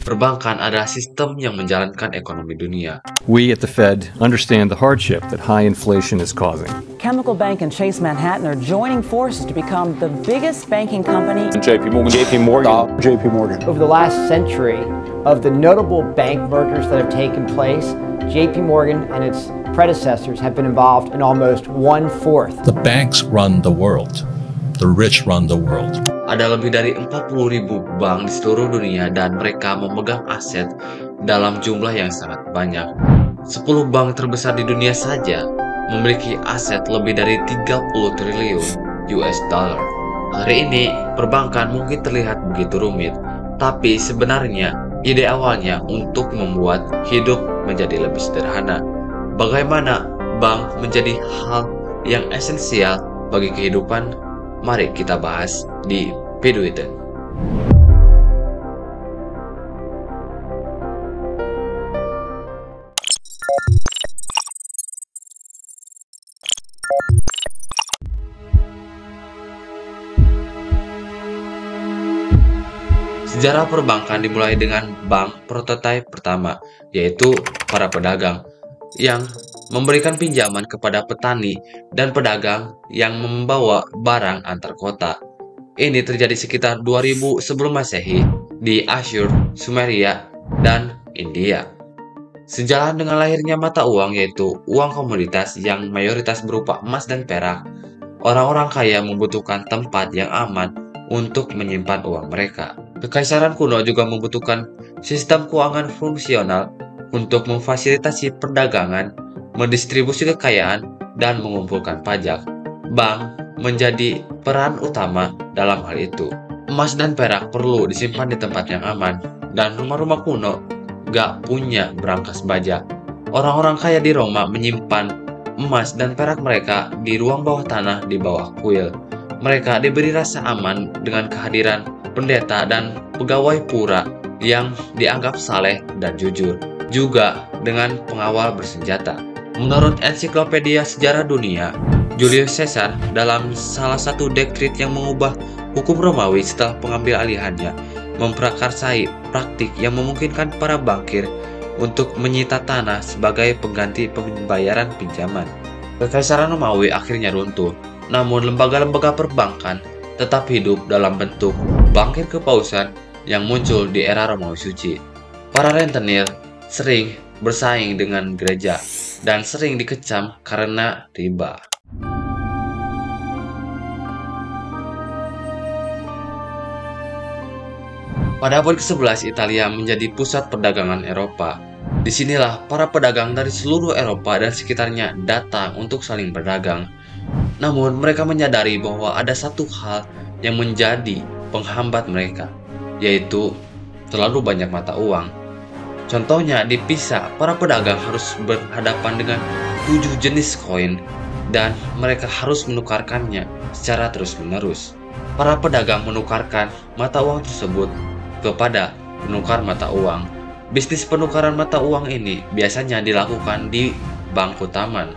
Perbankan adalah sistem yang menjalankan ekonomi dunia. We at the Fed understand the hardship that high inflation is causing. Chemical Bank and Chase Manhattan are joining forces to become the biggest banking company. JP Morgan. Over the last century, of the notable bank mergers that have taken place, JP Morgan and its predecessors have been involved in almost 1/4. The banks run the world. The rich run the world. Ada lebih dari 40.000 bank di seluruh dunia dan mereka memegang aset dalam jumlah yang sangat banyak. 10 bank terbesar di dunia saja memiliki aset lebih dari 30 triliun US dollar. Hari ini, perbankan mungkin terlihat begitu rumit, tapi sebenarnya ide awalnya untuk membuat hidup menjadi lebih sederhana. Bagaimana bank menjadi hal yang esensial bagi kehidupan? Mari kita bahas di Piduiten. Sejarah perbankan dimulai dengan bank prototipe pertama, yaitu para pedagang yang memberikan pinjaman kepada petani dan pedagang yang membawa barang antar kota. Ini terjadi sekitar 2000 sebelum Masehi di Asyur, Sumeria, dan India. Sejalan dengan lahirnya mata uang, yaitu uang komoditas yang mayoritas berupa emas dan perak, orang-orang kaya membutuhkan tempat yang aman untuk menyimpan uang mereka. Kekaisaran kuno juga membutuhkan sistem keuangan fungsional untuk memfasilitasi perdagangan, mendistribusi kekayaan, dan mengumpulkan pajak. Bank menjadi peran utama dalam hal itu. Emas dan perak perlu disimpan di tempat yang aman, dan rumah-rumah kuno gak punya berangkas baja. Orang-orang kaya di Roma menyimpan emas dan perak mereka di ruang bawah tanah di bawah kuil. Mereka diberi rasa aman dengan kehadiran pendeta dan pegawai pura yang dianggap saleh dan jujur, juga dengan pengawal bersenjata. Menurut Ensiklopedia Sejarah Dunia, Julius Caesar dalam salah satu dekrit yang mengubah hukum Romawi setelah pengambil alihannya, memprakarsai praktik yang memungkinkan para bankir untuk menyita tanah sebagai pengganti pembayaran pinjaman. Kekaisaran Romawi akhirnya runtuh, namun lembaga-lembaga perbankan tetap hidup dalam bentuk bankir kepausan yang muncul di era Romawi Suci. Para rentenir sering bersaing dengan gereja dan sering dikecam karena riba. Pada abad ke-11, Italia menjadi pusat perdagangan Eropa. Disinilah para pedagang dari seluruh Eropa dan sekitarnya datang untuk saling berdagang. Namun mereka menyadari bahwa ada satu hal yang menjadi penghambat mereka, yaitu terlalu banyak mata uang. Contohnya di Pisa, para pedagang harus berhadapan dengan 7 jenis koin dan mereka harus menukarkannya secara terus-menerus. Para pedagang menukarkan mata uang tersebut kepada penukar mata uang. Bisnis penukaran mata uang ini biasanya dilakukan di bangku taman.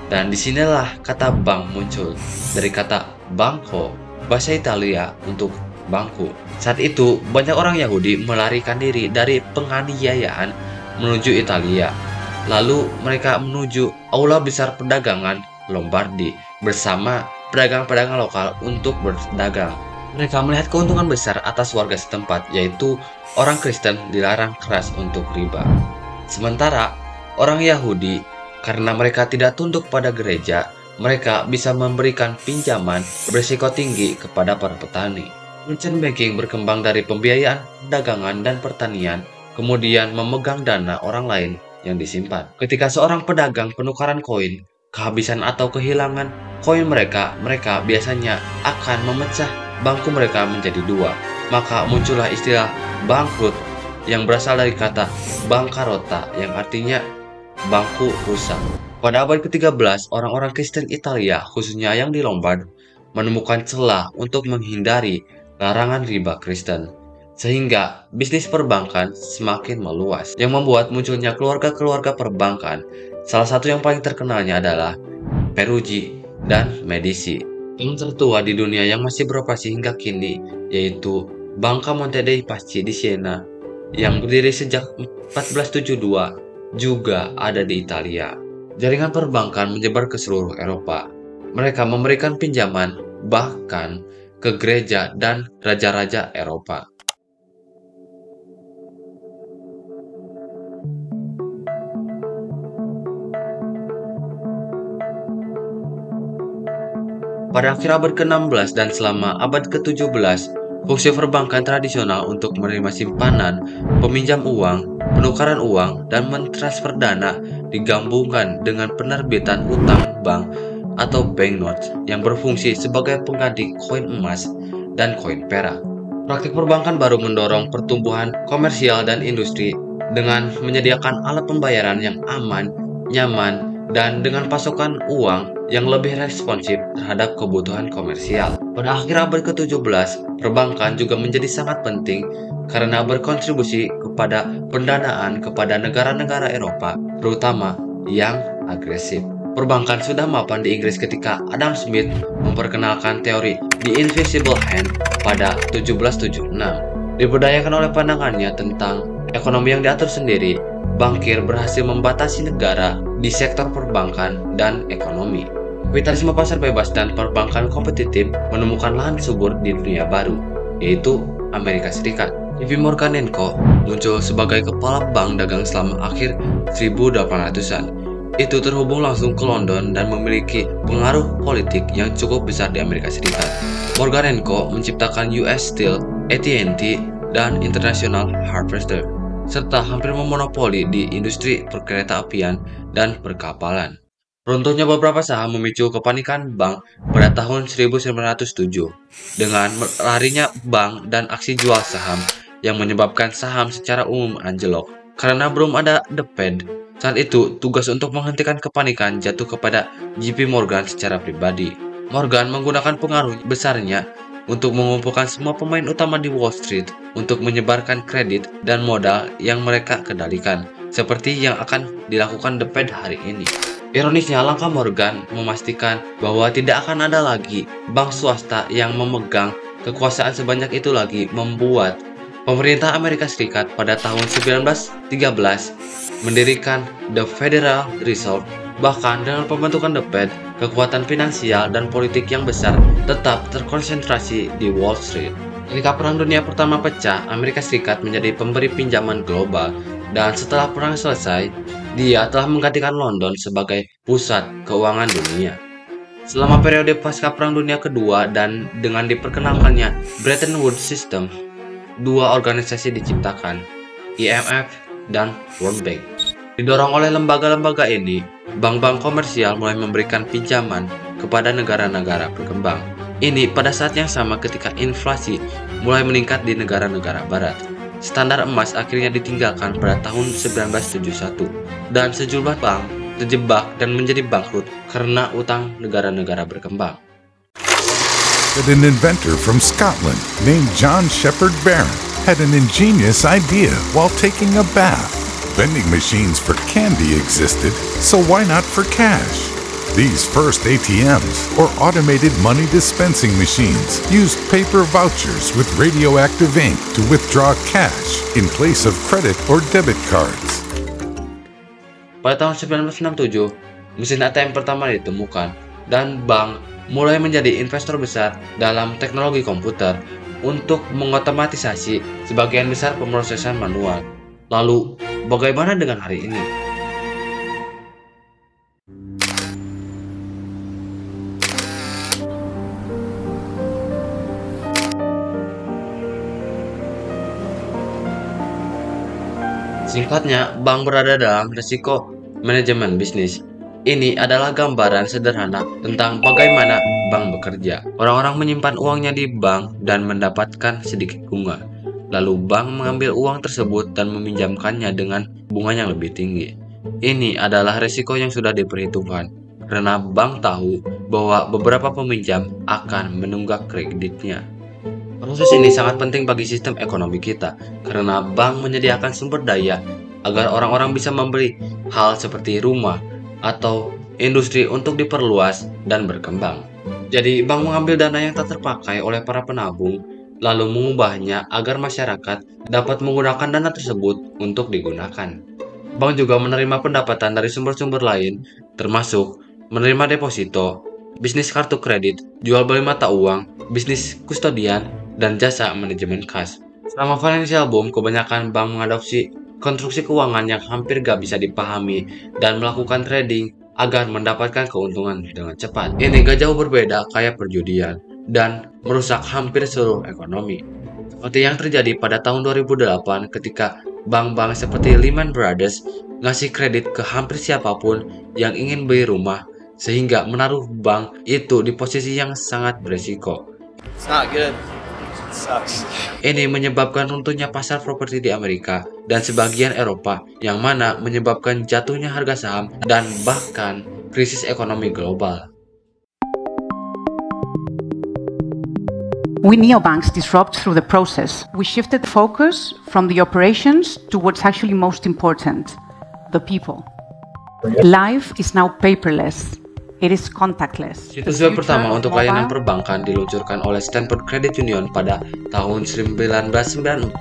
Dan disinilah kata bank muncul, dari kata banco, bahasa Italia untuk bangku. Saat itu, banyak orang Yahudi melarikan diri dari penganiayaan menuju Italia. Lalu mereka menuju aula besar perdagangan Lombardi bersama pedagang-pedagang lokal untuk berdagang. Mereka melihat keuntungan besar atas warga setempat, yaitu orang Kristen dilarang keras untuk riba. Sementara orang Yahudi, karena mereka tidak tunduk pada gereja, mereka bisa memberikan pinjaman berisiko tinggi kepada para petani. Merchant banking berkembang dari pembiayaan perdagangan dan pertanian, kemudian memegang dana orang lain yang disimpan. Ketika seorang pedagang penukaran koin kehabisan atau kehilangan koin mereka biasanya akan memecah bangku mereka menjadi 2. Maka muncullah istilah bangkrut yang berasal dari kata bancarota yang artinya bangku rusak. Pada abad ke-13, orang-orang Kristen Italia, khususnya yang di Lombard, menemukan celah untuk menghindari larangan riba Kristen, sehingga bisnis perbankan semakin meluas, yang membuat munculnya keluarga-keluarga perbankan. Salah satu yang paling terkenalnya adalah Peruggi dan Medici. Bank tertua di dunia yang masih beroperasi hingga kini yaitu Banca Monte dei Paschi di Siena, yang berdiri sejak 1472 juga ada di Italia. Jaringan perbankan menyebar ke seluruh Eropa. Mereka memberikan pinjaman bahkan ke gereja dan raja-raja Eropa. Pada akhir abad ke-16 dan selama abad ke-17, fungsi perbankan tradisional untuk menerima simpanan, peminjam uang, penukaran uang, dan mentransfer dana digabungkan dengan penerbitan hutang bank atau banknotes yang berfungsi sebagai pengganti koin emas dan koin perak. Praktik perbankan baru mendorong pertumbuhan komersial dan industri dengan menyediakan alat pembayaran yang aman, nyaman, dan dengan pasokan uang yang lebih responsif terhadap kebutuhan komersial. Pada akhir abad ke-17, perbankan juga menjadi sangat penting karena berkontribusi kepada pendanaan kepada negara-negara Eropa, terutama yang agresif. Perbankan sudah mapan di Inggris ketika Adam Smith memperkenalkan teori The Invisible Hand pada 1776. Diberdayakan oleh pandangannya tentang ekonomi yang diatur sendiri, bankir berhasil membatasi negara di sektor perbankan dan ekonomi. Kapitalisme pasar bebas dan perbankan kompetitif menemukan lahan subur di dunia baru, yaitu Amerika Serikat. JP Morgan & Co. muncul sebagai kepala bank dagang selama akhir 1800-an. Itu terhubung langsung ke London dan memiliki pengaruh politik yang cukup besar di Amerika Serikat. Morgan & Co. menciptakan US Steel, AT&T, dan International Harvester, serta hampir memonopoli di industri perkereta-apian dan perkapalan. Runtuhnya beberapa saham memicu kepanikan bank pada tahun 1907 dengan larinya bank dan aksi jual saham yang menyebabkan saham secara umum anjlok. Karena belum ada The Fed, saat itu tugas untuk menghentikan kepanikan jatuh kepada JP Morgan secara pribadi. Morgan menggunakan pengaruh besarnya untuk mengumpulkan semua pemain utama di Wall Street untuk menyebarkan kredit dan modal yang mereka kendalikan, seperti yang akan dilakukan The Fed hari ini. Ironisnya, langkah Morgan memastikan bahwa tidak akan ada lagi bank swasta yang memegang kekuasaan sebanyak itu lagi, membuat pemerintah Amerika Serikat pada tahun 1913 mendirikan The Federal Reserve. Bahkan dengan pembentukan The Fed, kekuatan finansial dan politik yang besar tetap terkonsentrasi di Wall Street. Ketika Perang Dunia Pertama pecah, Amerika Serikat menjadi pemberi pinjaman global, dan setelah perang selesai, dia telah menggantikan London sebagai pusat keuangan dunia. Selama periode pasca Perang Dunia Kedua dan dengan diperkenalkannya Bretton Woods System, dua organisasi diciptakan, IMF dan World Bank. Didorong oleh lembaga-lembaga ini, bank-bank komersial mulai memberikan pinjaman kepada negara-negara berkembang. Ini pada saat yang sama ketika inflasi mulai meningkat di negara-negara barat. Standar emas akhirnya ditinggalkan pada tahun 1971, dan sejumlah bank terjebak dan menjadi bangkrut karena utang negara-negara berkembang. That an inventor from Scotland named John Shepherd Barron had an ingenious idea while taking a bath. Vending machines for candy existed, so why not for cash? These first ATMs, or automated money dispensing machines, used paper vouchers with radioactive ink to withdraw cash in place of credit or debit cards. Pada tahun 1967, mesin ATM pertama ditemukan, dan bank mulai menjadi investor besar dalam teknologi komputer untuk mengotomatisasi sebagian besar pemrosesan manual. Lalu, bagaimana dengan hari ini? Singkatnya, bank berada dalam risiko manajemen bisnis. Ini adalah gambaran sederhana tentang bagaimana bank bekerja. Orang-orang menyimpan uangnya di bank dan mendapatkan sedikit bunga. Lalu bank mengambil uang tersebut dan meminjamkannya dengan bunga yang lebih tinggi. Ini adalah risiko yang sudah diperhitungkan, karena bank tahu bahwa beberapa peminjam akan menunggak kreditnya. Proses ini sangat penting bagi sistem ekonomi kita, karena bank menyediakan sumber daya agar orang-orang bisa membeli hal seperti rumah atau industri untuk diperluas dan berkembang. Jadi bank mengambil dana yang tak terpakai oleh para penabung lalu mengubahnya agar masyarakat dapat menggunakan dana tersebut untuk digunakan. Bank juga menerima pendapatan dari sumber-sumber lain, termasuk menerima deposito, bisnis kartu kredit, jual beli mata uang, bisnis kustodian, dan jasa manajemen kas. Selama financial boom, kebanyakan bank mengadopsi konstruksi keuangan yang hampir gak bisa dipahami dan melakukan trading agar mendapatkan keuntungan dengan cepat. Ini gak jauh berbeda kayak perjudian dan merusak hampir seluruh ekonomi. Seperti yang terjadi pada tahun 2008 ketika bank-bank seperti Lehman Brothers ngasih kredit ke hampir siapapun yang ingin beli rumah, sehingga menaruh bank itu di posisi yang sangat beresiko. Ini menyebabkan runtuhnya pasar properti di Amerika dan sebagian Eropa, yang mana menyebabkan jatuhnya harga saham dan bahkan krisis ekonomi global. We neobanks disrupt through the process. We shifted focus from the operations to what's actually most important, the people. Life is now paperless. It is contactless. Situs web pertama untuk layanan perbankan diluncurkan oleh Stanford Credit Union pada tahun 1994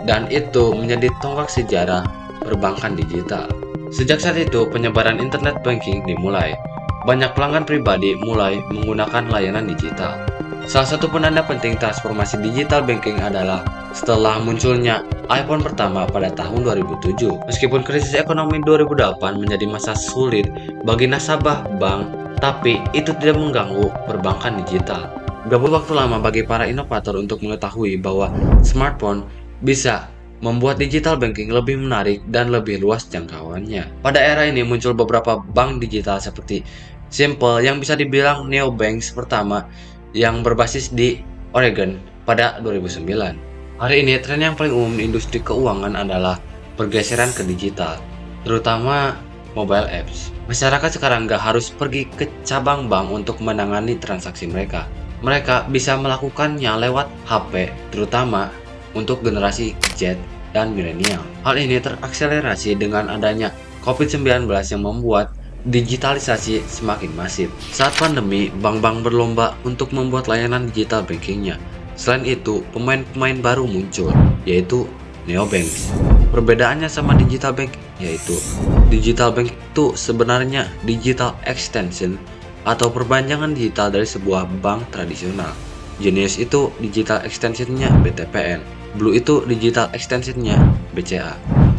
dan itu menjadi tonggak sejarah perbankan digital. Sejak saat itu, penyebaran internet banking dimulai. Banyak pelanggan pribadi mulai menggunakan layanan digital. Salah satu penanda penting transformasi digital banking adalah setelah munculnya iPhone pertama pada tahun 2007. Meskipun krisis ekonomi 2008 menjadi masa sulit bagi nasabah bank, tapi itu tidak mengganggu perbankan digital. Gak butuh waktu lama bagi para inovator untuk mengetahui bahwa smartphone bisa membuat digital banking lebih menarik dan lebih luas jangkauannya. Pada era ini muncul beberapa bank digital seperti Simple yang bisa dibilang neobanks pertama yang berbasis di Oregon pada 2009. Hari ini tren yang paling umum di industri keuangan adalah pergeseran ke digital, terutama mobile apps. Masyarakat sekarang gak harus pergi ke cabang bank untuk menangani transaksi mereka. Mereka bisa melakukannya lewat HP, terutama untuk generasi Z dan milenial. Hal ini terakselerasi dengan adanya COVID-19 yang membuat digitalisasi semakin masif. Saat pandemi, bank-bank berlomba untuk membuat layanan digital bankingnya. Selain itu, pemain-pemain baru muncul, yaitu neobanks. Perbedaannya sama digital bank, yaitu digital bank itu sebenarnya digital extension atau perpanjangan digital dari sebuah bank tradisional. Genius itu digital extensionnya BTPN, Blue itu digital extensionnya BCA.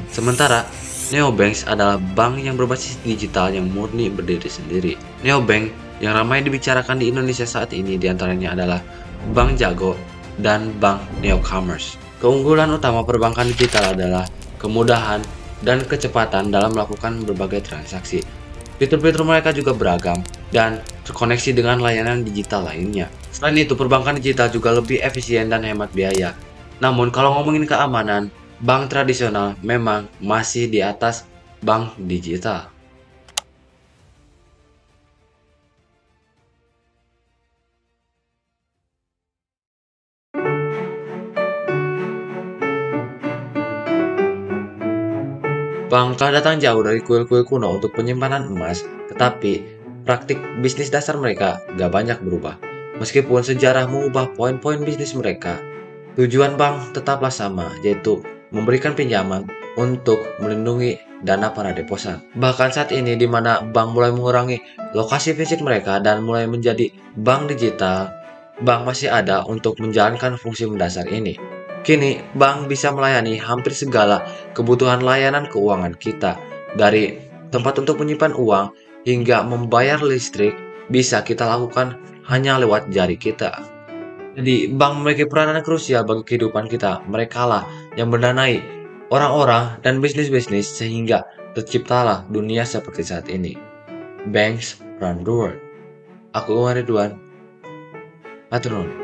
Sementara neobanks adalah bank yang berbasis digital yang murni berdiri sendiri. Neobank yang ramai dibicarakan di Indonesia saat ini diantaranya adalah Bank Jago dan Bank Neocommerce. Keunggulan utama perbankan digital adalah kemudahan dan kecepatan dalam melakukan berbagai transaksi. Fitur-fitur mereka juga beragam dan terkoneksi dengan layanan digital lainnya. Selain itu, perbankan digital juga lebih efisien dan hemat biaya. Namun kalau ngomongin keamanan, bank tradisional memang masih di atas bank digital. Bank telah datang jauh dari kuil-kuil kuno untuk penyimpanan emas, tetapi praktik bisnis dasar mereka gak banyak berubah. Meskipun sejarah mengubah poin-poin bisnis mereka, tujuan bank tetaplah sama, yaitu memberikan pinjaman untuk melindungi dana para deposan. Bahkan saat ini di mana bank mulai mengurangi lokasi fisik mereka dan mulai menjadi bank digital, bank masih ada untuk menjalankan fungsi mendasar ini. Kini, bank bisa melayani hampir segala kebutuhan layanan keuangan kita. Dari tempat untuk menyimpan uang hingga membayar listrik bisa kita lakukan hanya lewat jari kita. Jadi, bank memiliki peranan krusial bagi kehidupan kita. Mereka lah yang mendanai orang-orang dan bisnis-bisnis sehingga terciptalah dunia seperti saat ini. Banks run the world. Aku Umar Ridwan. Matur nuwun.